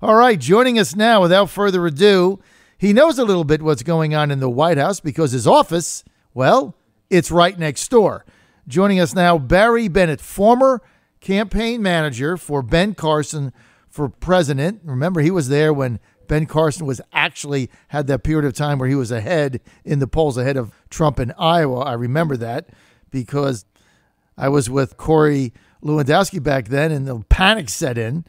All right, joining us now, without further ado, he knows a little bit what's going on in the White House because his office, well, it's right next door. Joining us now, Barry Bennett, former campaign manager for Ben Carson for president. Remember, he was there when Ben Carson was actually had that period of time where he was ahead in the polls, ahead of Trump in Iowa. I remember that because I was with Corey Lewandowski back then, and the panic set in.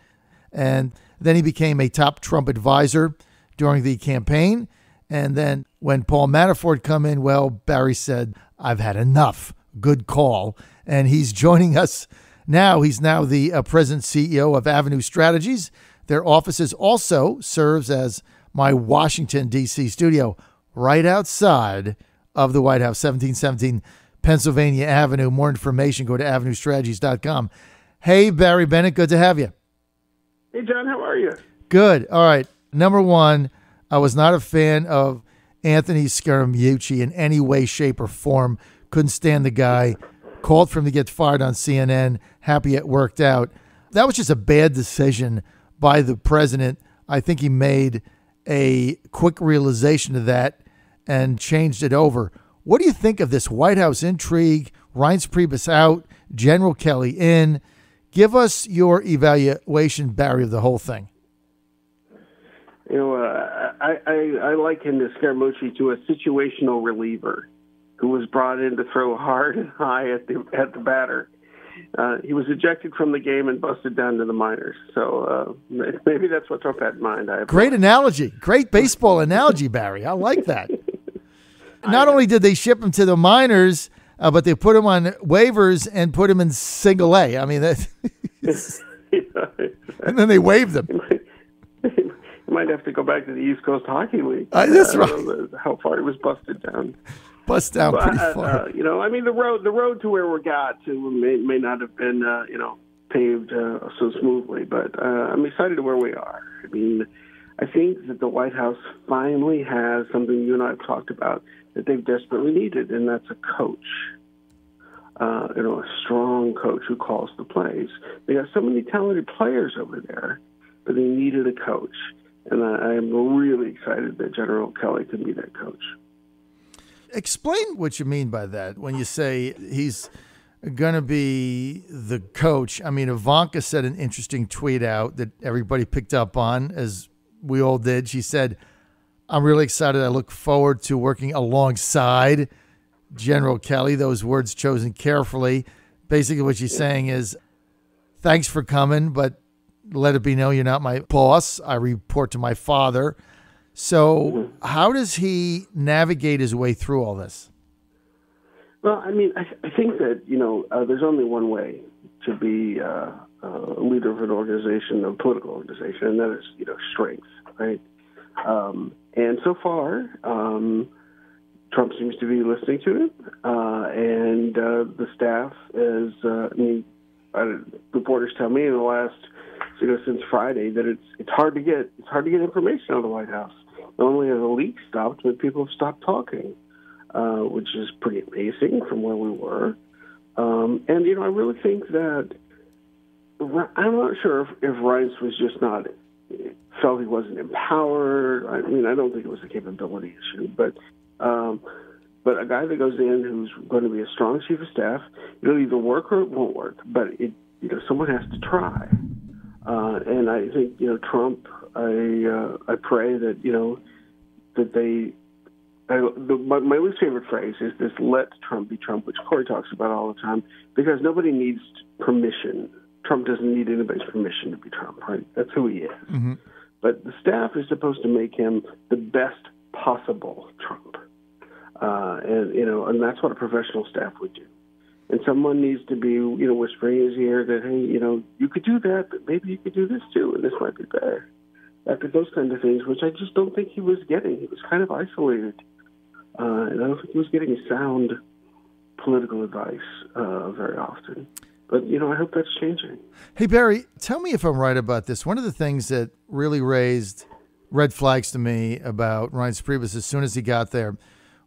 And then he became a top Trump advisor during the campaign. And then when Paul Manafort come in, well, Barry said, I've had enough. Good call. And he's joining us now. He's now the president CEO of Avenue Strategies. Their offices also serves as my Washington, D.C. studio right outside of the White House, 1717 Pennsylvania Avenue. More information, go to avenuestrategies.com. Hey, Barry Bennett, good to have you. Hey, John, how are you? Good. All right. Number one, I was not a fan of Anthony Scaramucci in any way, shape, or form. Couldn't stand the guy. Called for him to get fired on CNN. Happy it worked out. That was just a bad decision by the president. I think he made a quick realization of that and changed it over. What do you think of this White House intrigue? Reince Priebus out, General Kelly in. Give us your evaluation, Barry, of the whole thing. You know, I liken the Scaramucci to a situational reliever who was brought in to throw hard and high at the batter. He was ejected from the game and busted down to the minors. So maybe that's what Trump had in mind. Great analogy. Great baseball analogy, Barry. I like that. Not only did they ship him to the minors, but they put him on waivers and put him in single A. I mean, that, and then they waived him. You might have to go back to the East Coast Hockey League. That's right. How far he was busted down. Bust down pretty far. I mean, the road to where we got to may not have been, paved so smoothly, but I'm excited to where we are. I mean, I think that the White House finally has something you and I have talked about that they've desperately needed, and that's a coach. A strong coach who calls the plays. They got so many talented players over there, but they needed a coach. And I am really excited that General Kelly can be that coach. Explain what you mean by that when you say he's going to be the coach. I mean, Ivanka said an interesting tweet out that everybody picked up on, as we all did. She said, I'm really excited. I look forward to working alongside General Kelly. Those words chosen carefully. Basically what she's saying is, thanks for coming, but let it be known you're not my boss. I report to my father. So how does he navigate his way through all this? Well, I mean, I think that, there's only one way to be a leader of an organization, a political organization, and that is, strength, right? And so far, Trump seems to be listening to it, and the staff is, reporters tell me in the last, since Friday, that it's hard to get information out of the White House. Not only have the leaks stopped, but people have stopped talking, which is pretty amazing from where we were. And I really think that I'm not sure if Reince was just not felt he wasn't empowered. I mean, I don't think it was a capability issue, but a guy that goes in who's going to be a strong chief of staff, it'll either work or it won't work. But someone has to try. And I think, Trump, I pray that, that they, my least favorite phrase is this, let Trump be Trump, which Corey talks about all the time, because nobody needs permission. Trump doesn't need anybody's permission to be Trump, right? That's who he is. Mm-hmm. But the staff is supposed to make him the best possible Trump. And that's what a professional staff would do. And someone needs to be, whispering in his ear that, hey, you could do that, but maybe you could do this too, and this might be better. After those kind of things, which I just don't think he was getting. He was kind of isolated. And I don't think he was getting sound political advice very often. But, I hope that's changing. Hey, Barry, tell me if I'm right about this. One of the things that really raised red flags to me about Reince Priebus as soon as he got there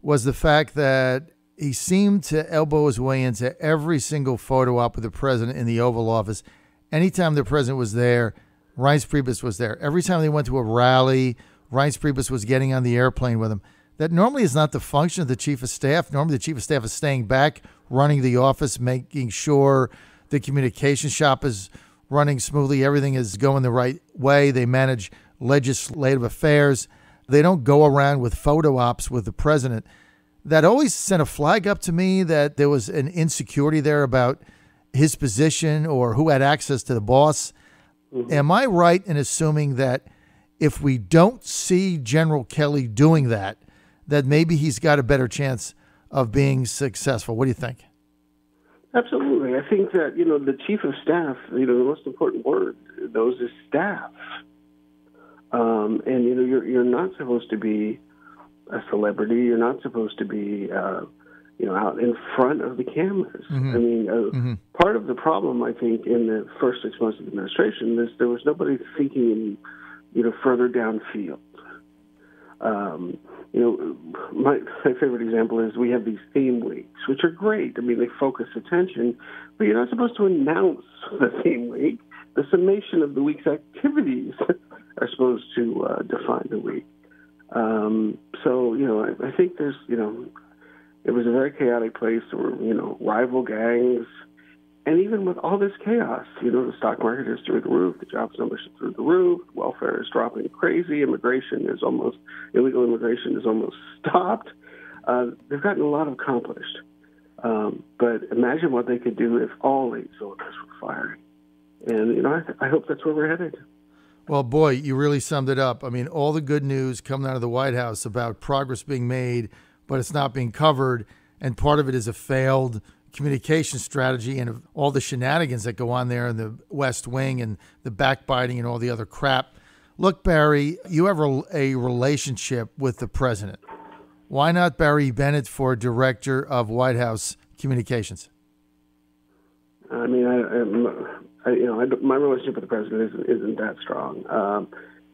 was the fact that he seemed to elbow his way into every single photo op with the president in the Oval Office. Anytime the president was there, Reince Priebus was there. Every time they went to a rally, Reince Priebus was getting on the airplane with him. That normally is not the function of the chief of staff. Normally the chief of staff is staying back, running the office, making sure the communication shop is running smoothly. Everything is going the right way. They manage legislative affairs. They don't go around with photo ops with the president. That always sent a flag up to me that there was an insecurity there about his position or who had access to the boss. Mm-hmm. Am I right in assuming that if we don't see General Kelly doing that, that maybe he's got a better chance of being successful? What do you think? Absolutely. I think that, the chief of staff, the most important word, those is staff. And, you're not supposed to be a celebrity. You're not supposed to be, out in front of the cameras. Mm-hmm. I mean, part of the problem, I think, in the first 6 months of the administration is there was nobody thinking, further downfield. My favorite example is we have these theme weeks, which are great. I mean, they focus attention, but you're not supposed to announce the theme week. The summation of the week's activities are supposed to define the week. I think there's, it was a very chaotic place. There were, rival gangs. And even with all this chaos, the stock market is through the roof, the jobs numbers are through the roof, welfare is dropping crazy, illegal immigration is almost stopped. They've gotten a lot accomplished. But imagine what they could do if all 8 cylinders were firing. And, I hope that's where we're headed. Well, boy, you really summed it up. I mean, all the good news coming out of the White House about progress being made, but it's not being covered. And part of it is a failed communication strategy and all the shenanigans that go on there in the West Wing and the backbiting and all the other crap. Look, Barry, you have a relationship with the president. Why not Barry Bennett for Director of White House Communications? I mean, my relationship with the president isn't that strong,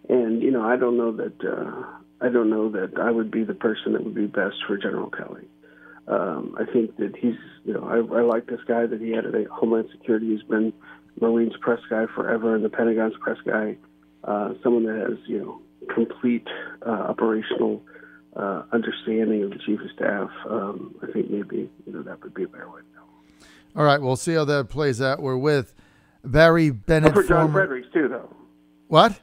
and I don't know that I would be the person that would be best for General Kelly. I think that he's, I like this guy that he had at Homeland Security. He's been Marine's press guy forever and the Pentagon's press guy. Someone that has, complete operational understanding of the chief of staff. I think maybe, that would be a better way to go. All right, we'll see how that plays out. We're with Barry Bennett. For John Fredericks, too, though. What?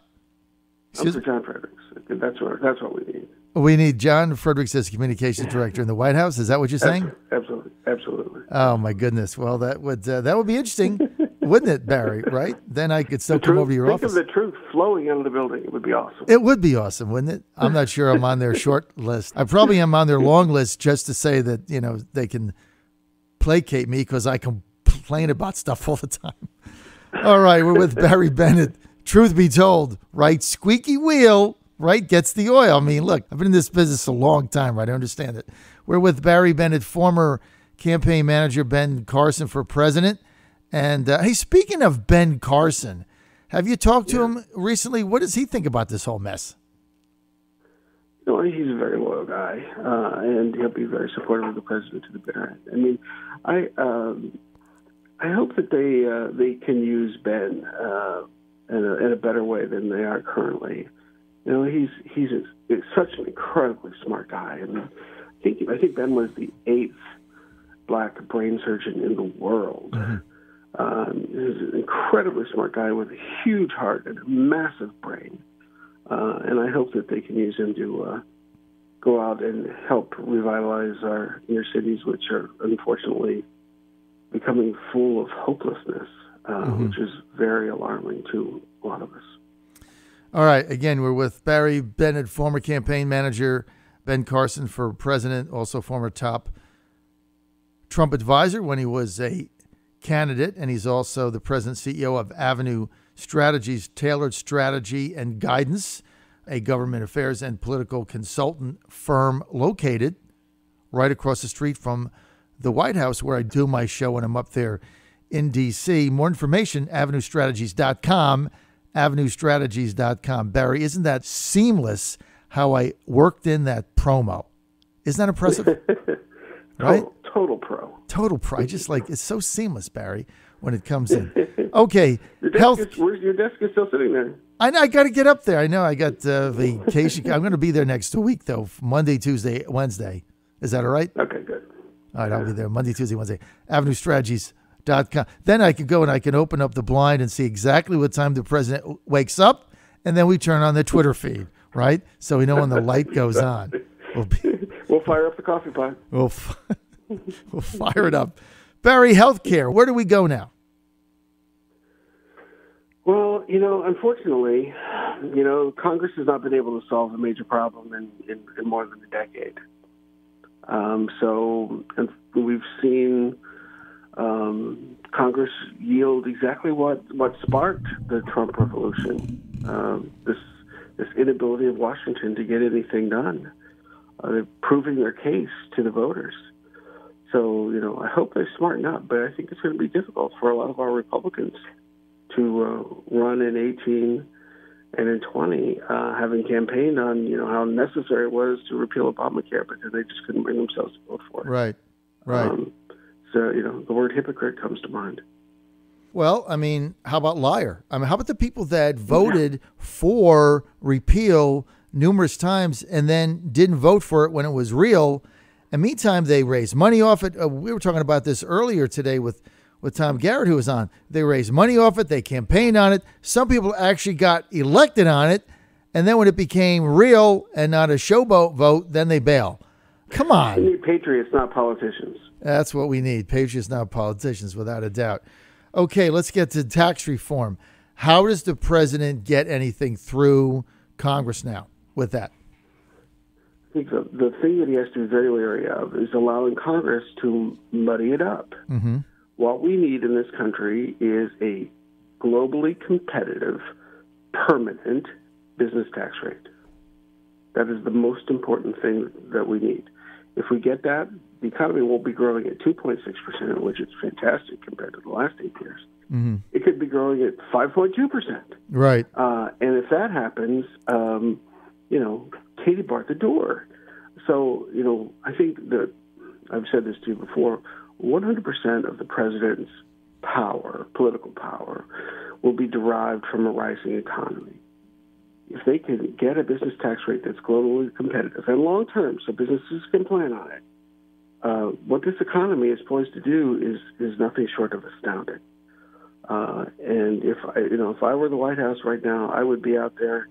For John Fredericks. That's what we need. We need John Fredericks as communications director in the White House. Is that what you're saying? Absolutely. Oh my goodness! Well, that would be interesting, wouldn't it, Barry? Right? Then I could still come over to your office. Think of the truth flowing out of the building. It would be awesome. It would be awesome, wouldn't it? I'm not sure I'm on their short list. I probably am on their long list just to say that they can placate me because I complain about stuff all the time. All right, we're with Barry Bennett. Truth be told, right? Squeaky wheel. Right, gets the oil. I mean, look, I've been in this business a long time, right? I understand it. We're with Barry Bennett, former campaign manager Ben Carson for president. And hey, speaking of Ben Carson, have you talked to him recently? What does he think about this whole mess? He's a very loyal guy, and he'll be very supportive of the president to the bitter end. I mean, I hope that they can use Ben in a better way than they are currently. He's such an incredibly smart guy. I mean, I think Ben was the 8th black brain surgeon in the world. Mm-hmm. He's an incredibly smart guy with a huge heart and a massive brain. And I hope that they can use him to go out and help revitalize our inner cities, which are unfortunately becoming full of hopelessness, which is very alarming to a lot of us. All right. Again, we're with Barry Bennett, former campaign manager, Ben Carson for president, also former top Trump advisor when he was a candidate. And he's also the president CEO of Avenue Strategies, Tailored Strategy and Guidance, a government affairs and political consultant firm located right across the street from the White House, where I do my show when I'm up there in D.C. More information, avenuestrategies.com. avenuestrategies.com. Barry, isn't that seamless how I worked in that promo? Isn't that impressive? Right? Total pro. Total pro. I just it's so seamless, Barry. when it comes in. Okay, Where's your desk is still sitting there? I got to get up there. I know I got vacation. I'm going to be there next week, though, Monday, Tuesday, Wednesday. Is that all right? Okay, good. All right, I'll be there Monday, Tuesday, Wednesday. AvenueStrategies.com. Then I could go and I can open up the blind and see exactly what time the president wakes up, and then we turn on the Twitter feed, right? So we know when the light goes on. We'll fire up the coffee pot. We'll fire it up. Barry, healthcare. Where do we go now? Well, unfortunately, Congress has not been able to solve a major problem in more than a decade. So we've seen Congress yield exactly what sparked the Trump revolution. This inability of Washington to get anything done. They're proving their case to the voters. So, I hope they smarten up, but I think it's going to be difficult for a lot of our Republicans to run in 18 and in 20, having campaigned on, how necessary it was to repeal Obamacare, but they just couldn't bring themselves to vote for it. Right. So, the word hypocrite comes to mind. Well, how about liar? How about the people that voted for repeal numerous times and then didn't vote for it when it was real? And meantime, they raised money off it. We were talking about this earlier today with Tom Garrett, who was on. They raised money off it. They campaigned on it. Some people actually got elected on it. And then when it became real and not a showboat vote, then they bail. Come on. We need patriots, not politicians. That's what we need. Patriots, not politicians, without a doubt. Okay, let's get to tax reform. How does the president get anything through Congress now with that? I think the thing that he has to be very wary of is allowing Congress to muddy it up. Mm-hmm. What we need in this country is a globally competitive, permanent business tax rate. That is the most important thing that we need. If we get that, the economy won't be growing at 2.6%, which is fantastic compared to the last 8 years. Mm-hmm. It could be growing at 5.2%. Right. And if that happens, Katie barred the door. So, I think that I've said this to you before, 100% of the president's power, political power, will be derived from a rising economy. If they can get a business tax rate that's globally competitive and long-term, so businesses can plan on it, what this economy is poised to do is nothing short of astounding. And if I were the White House right now, I would be out there.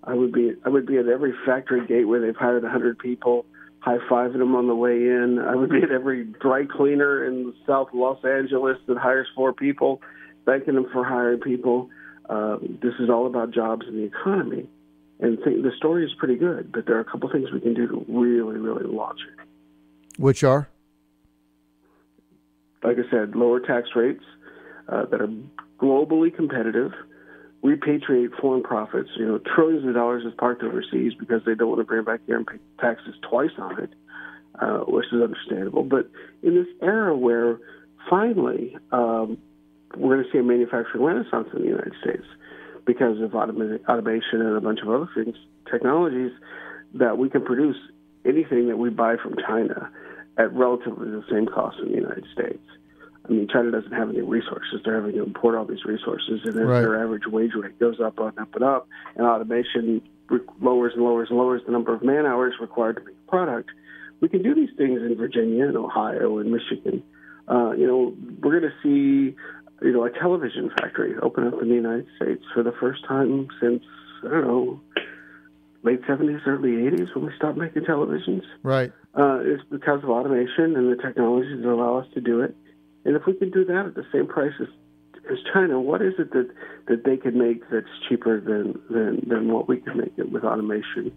I would be at every factory gate where they've hired 100 people, high-fiving them on the way in. I would be at every dry cleaner in South Los Angeles that hires 4 people, thanking them for hiring people. This is all about jobs and the economy. And the story is pretty good, but there are a couple things we can do to really, really launch it. Which are? Like I said, lower tax rates that are globally competitive, repatriate foreign profits. Trillions of dollars is parked overseas because they don't want to bring it back here and pay taxes twice on it, which is understandable. But in this era where finally we're going to see a manufacturing renaissance in the United States because of automation and a bunch of other things, technologies, that we can produce anything that we buy from China at relatively the same cost in the United States. China doesn't have any resources. They're having to import all these resources, and as their average wage rate goes up and up and up, and automation lowers and lowers and lowers the number of man hours required to make a product, we can do these things in Virginia and Ohio and Michigan. We're going to see, a television factory open up in the United States for the first time since, late 70s, early 80s when we stopped making televisions. Right. It's because of automation and the technologies that allow us to do it. And if we can do that at the same price as China, what is it that they can make that's cheaper than what we can make it with automation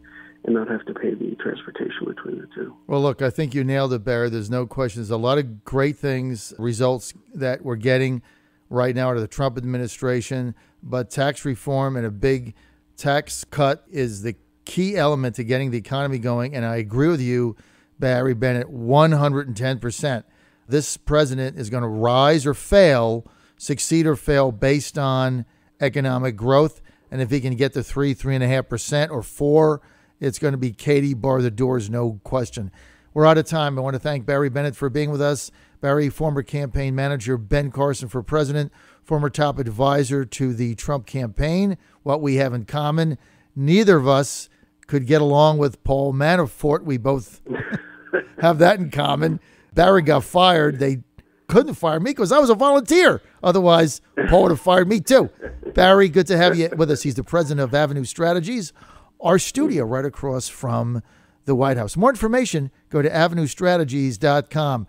and not have to pay the transportation between the two? Well, look, I think you nailed it, Barry. There's no question. There's a lot of great things, results that we're getting right now out of the Trump administration, but tax reform and a big tax cut is the key element to getting the economy going. And I agree with you, Barry Bennett, 110%. This president is going to rise or fail, succeed or fail based on economic growth. And if he can get to 3.5% or 4%, it's going to be Katie bar the doors, no question. We're out of time. I want to thank Barry Bennett for being with us. Barry, former campaign manager, Ben Carson for president, former top advisor to the Trump campaign. What we have in common, neither of us could get along with Paul Manafort. We both have that in common. Barry got fired. They couldn't fire me because I was a volunteer. Otherwise, Paul would have fired me too. Barry, good to have you with us. He's the president of Avenue Strategies, our studio right across from the White House. More information, go to avenuestrategies.com.